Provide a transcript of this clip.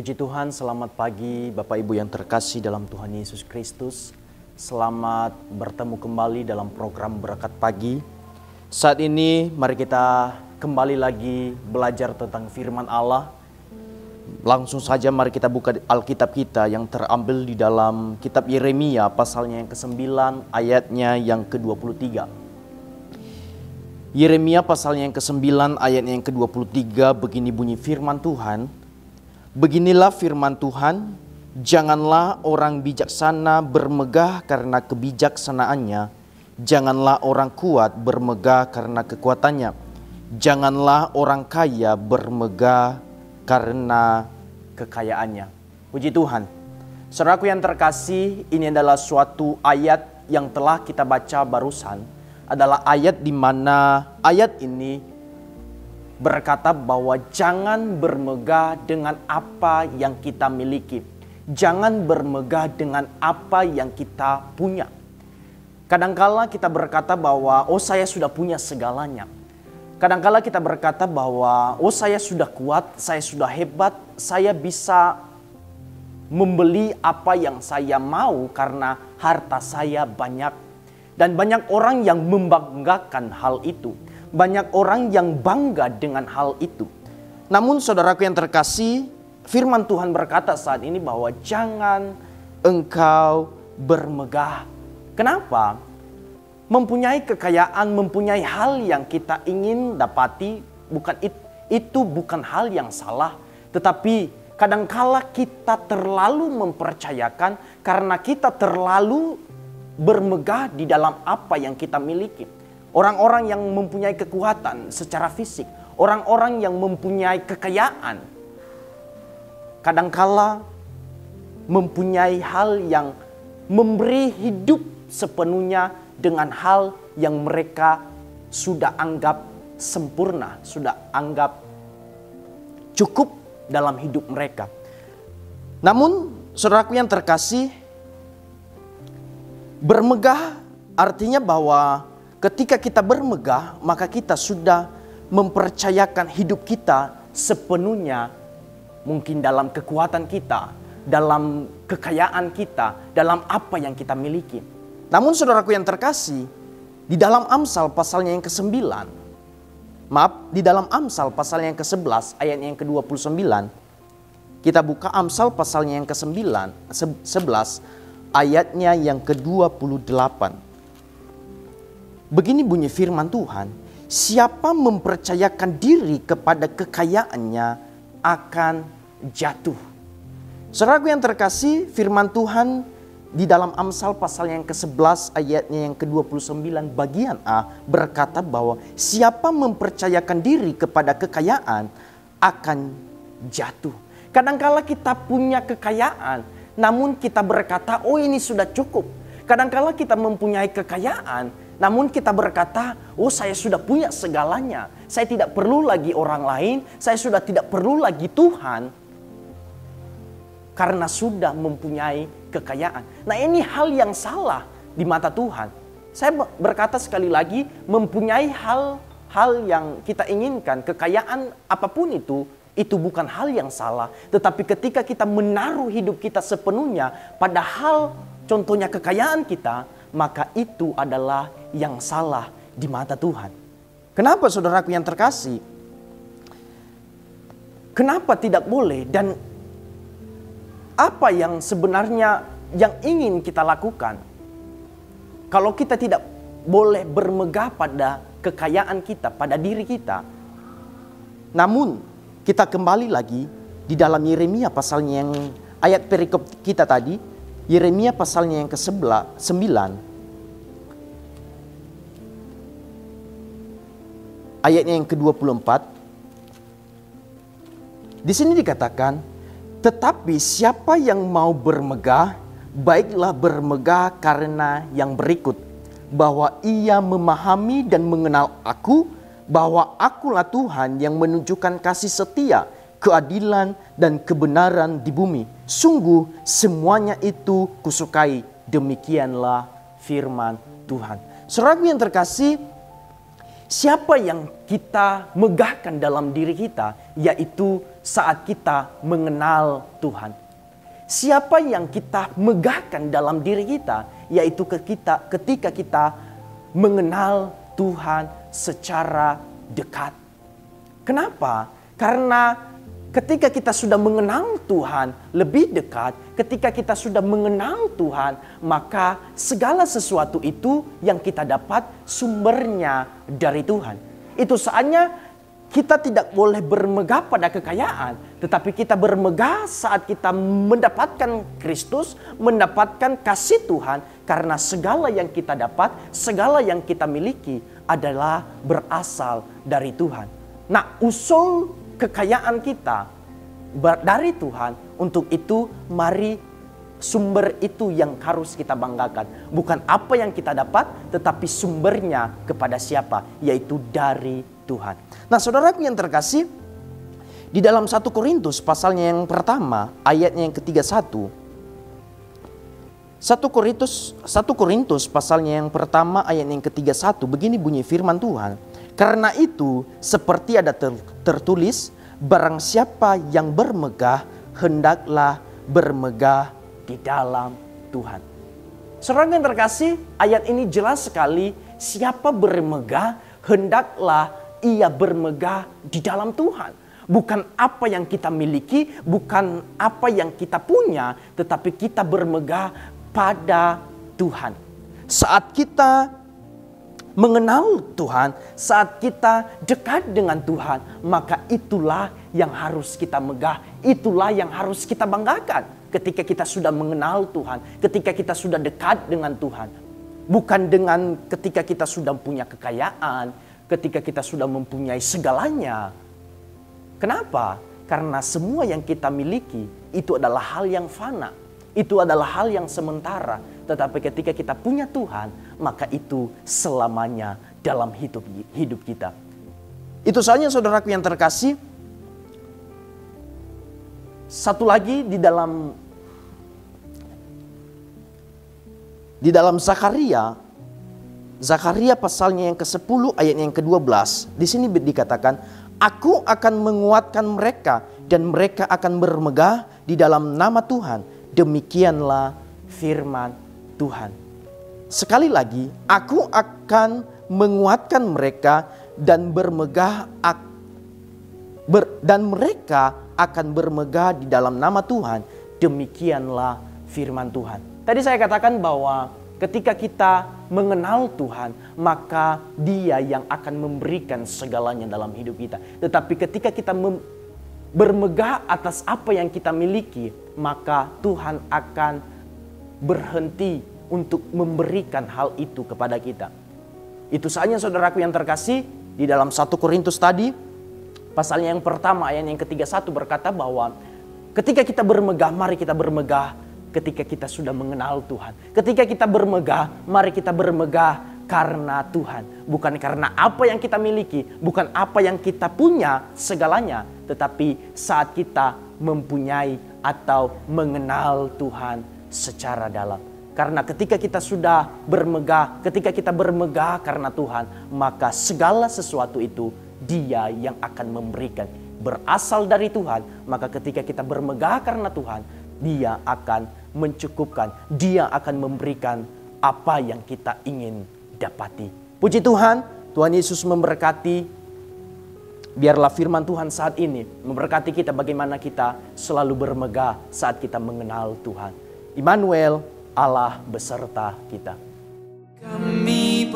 Puji Tuhan, selamat pagi Bapak Ibu yang terkasih dalam Tuhan Yesus Kristus. Selamat bertemu kembali dalam program Berkat Pagi. Saat ini mari kita kembali lagi belajar tentang firman Allah. Langsung saja mari kita buka Alkitab kita yang terambil di dalam kitab Yeremia pasalnya yang ke-9 ayatnya yang ke-23. Yeremia pasalnya yang ke-9 ayatnya yang ke-23, begini bunyi firman Tuhan. Beginilah firman Tuhan, janganlah orang bijaksana bermegah karena kebijaksanaannya, janganlah orang kuat bermegah karena kekuatannya, janganlah orang kaya bermegah karena kekayaannya. Puji Tuhan. Saudaraku yang terkasih, ini adalah suatu ayat yang telah kita baca barusan. Adalah ayat di mana ayat ini berkata bahwa jangan bermegah dengan apa yang kita miliki. Jangan bermegah dengan apa yang kita punya. Kadangkala kita berkata bahwa saya sudah punya segalanya. Kadangkala kita berkata bahwa saya sudah kuat, saya sudah hebat, saya bisa membeli apa yang saya mau karena harta saya banyak. Dan banyak orang yang membanggakan hal itu. Banyak orang yang bangga dengan hal itu. Namun saudaraku yang terkasih, firman Tuhan berkata saat ini bahwa jangan engkau bermegah. Kenapa? Mempunyai kekayaan, mempunyai hal yang kita ingin dapati, itu bukan hal yang salah. Tetapi kadangkala kita terlalu mempercayakan karena kita terlalu bermegah di dalam apa yang kita miliki. Orang-orang yang mempunyai kekuatan secara fisik, orang-orang yang mempunyai kekayaan, kadangkala mempunyai hal yang memberi hidup sepenuhnya dengan hal yang mereka sudah anggap sempurna, sudah anggap cukup dalam hidup mereka. Namun, saudaraku yang terkasih, bermegah artinya bahwa ketika kita bermegah, maka kita sudah mempercayakan hidup kita sepenuhnya mungkin dalam kekuatan kita, dalam kekayaan kita, dalam apa yang kita miliki. Namun saudaraku yang terkasih, di dalam Amsal pasalnya yang ke-9, di dalam Amsal pasalnya yang ke-11 ayatnya yang ke-29, kita buka Amsal pasalnya yang ke-9, 11 ayatnya yang ke-28. Begini bunyi firman Tuhan, siapa mempercayakan diri kepada kekayaannya akan jatuh. Saudaraku yang terkasih, firman Tuhan di dalam Amsal pasal yang ke-11 ayatnya yang ke-29 bagian A berkata bahwa siapa mempercayakan diri kepada kekayaan akan jatuh. Kadangkala kita punya kekayaan, namun kita berkata, ini sudah cukup. Kadangkala kita mempunyai kekayaan, namun kita berkata, saya sudah punya segalanya. Saya tidak perlu lagi orang lain. Saya sudah tidak perlu lagi Tuhan. Karena sudah mempunyai kekayaan. Nah, ini hal yang salah di mata Tuhan. Saya berkata sekali lagi, mempunyai hal yang kita inginkan, kekayaan apapun itu bukan hal yang salah. Tetapi ketika kita menaruh hidup kita sepenuhnya pada hal contohnya kekayaan kita, maka itu adalah yang salah di mata Tuhan. Kenapa saudaraku yang terkasih? Kenapa tidak boleh dan apa yang sebenarnya yang ingin kita lakukan? Kalau kita tidak boleh bermegah pada kekayaan kita, pada diri kita. Namun kita kembali lagi di dalam Yeremia pasalnya yang ayat perikop kita tadi, Yeremia pasalnya yang ke-9 ayatnya yang ke-24. Di sini dikatakan, tetapi siapa yang mau bermegah, baiklah bermegah karena yang berikut, bahwa ia memahami dan mengenal aku, bahwa akulah Tuhan yang menunjukkan kasih setia, keadilan dan kebenaran di bumi. Sungguh semuanya itu kusukai. Demikianlah firman Tuhan. Saudaraku yang terkasih, Siapa yang kita megahkan dalam diri kita, yaitu saat kita mengenal Tuhan. Siapa yang kita megahkan dalam diri kita, yaitu ketika kita mengenal Tuhan secara dekat. Kenapa? Karena ketika kita sudah mengenal Tuhan lebih dekat, ketika kita sudah mengenal Tuhan, maka segala sesuatu itu yang kita dapat sumbernya dari Tuhan. Itu saatnya kita tidak boleh bermegah pada kekayaan, tetapi kita bermegah saat kita mendapatkan Kristus, mendapatkan kasih Tuhan, karena segala yang kita dapat, segala yang kita miliki adalah berasal dari Tuhan. Nah, usul kekayaan kita dari Tuhan. Untuk itu mari sumber itu yang harus kita banggakan. Bukan apa yang kita dapat, tetapi sumbernya kepada siapa? Yaitu dari Tuhan. Nah, saudaraku yang terkasih, di dalam 1 Korintus pasalnya yang pertama, ayatnya yang ke-31. 1 Korintus pasalnya yang pertama ayat yang ke-31, begini bunyi firman Tuhan. Karena itu seperti ada tertulis, barang siapa yang bermegah, hendaklah bermegah di dalam Tuhan. Saudara yang terkasih, ayat ini jelas sekali, siapa bermegah, hendaklah ia bermegah di dalam Tuhan. Bukan apa yang kita miliki, bukan apa yang kita punya, tetapi kita bermegah pada Tuhan. Saat kita mengenal Tuhan, saat kita dekat dengan Tuhan, maka itulah yang harus kita megah, itulah yang harus kita banggakan. Ketika kita sudah mengenal Tuhan, ketika kita sudah dekat dengan Tuhan. Bukan dengan ketika kita sudah punya kekayaan, ketika kita sudah mempunyai segalanya. Kenapa? Karena semua yang kita miliki itu adalah hal yang fana. Itu adalah hal yang sementara. Tetapi ketika kita punya Tuhan, maka itu selamanya dalam hidup kita. Itu saja saudaraku yang terkasih. Satu lagi di dalam Zakaria pasalnya yang ke-10 ayat yang ke-12. Di sini dikatakan, aku akan menguatkan mereka dan mereka akan bermegah di dalam nama Tuhan. Demikianlah firman Tuhan. Sekali lagi, aku akan menguatkan mereka dan bermegah dan mereka akan bermegah di dalam nama Tuhan. Demikianlah firman Tuhan. Tadi saya katakan bahwa ketika kita mengenal Tuhan, maka Dia yang akan memberikan segalanya dalam hidup kita. Tetapi ketika kita bermegah atas apa yang kita miliki, maka Tuhan akan berhenti untuk memberikan hal itu kepada kita. Itu saja saudaraku yang terkasih, di dalam 1 Korintus tadi, pasalnya yang pertama ayat yang ke-31 berkata bahwa ketika kita bermegah, mari kita bermegah ketika kita sudah mengenal Tuhan. Ketika kita bermegah, mari kita bermegah karena Tuhan. Bukan karena apa yang kita miliki, bukan apa yang kita punya segalanya, tetapi saat kita mempunyai atau mengenal Tuhan secara dalam. Karena ketika kita sudah bermegah, ketika kita bermegah karena Tuhan, maka segala sesuatu itu Dia yang akan memberikan. Berasal dari Tuhan, maka ketika kita bermegah karena Tuhan, Dia akan mencukupkan, Dia akan memberikan apa yang kita ingin dapati. Puji Tuhan, Tuhan Yesus memberkati. Biarlah firman Tuhan saat ini memberkati kita bagaimana kita selalu bermegah saat kita mengenal Tuhan. Immanuel, Allah beserta kita. Kami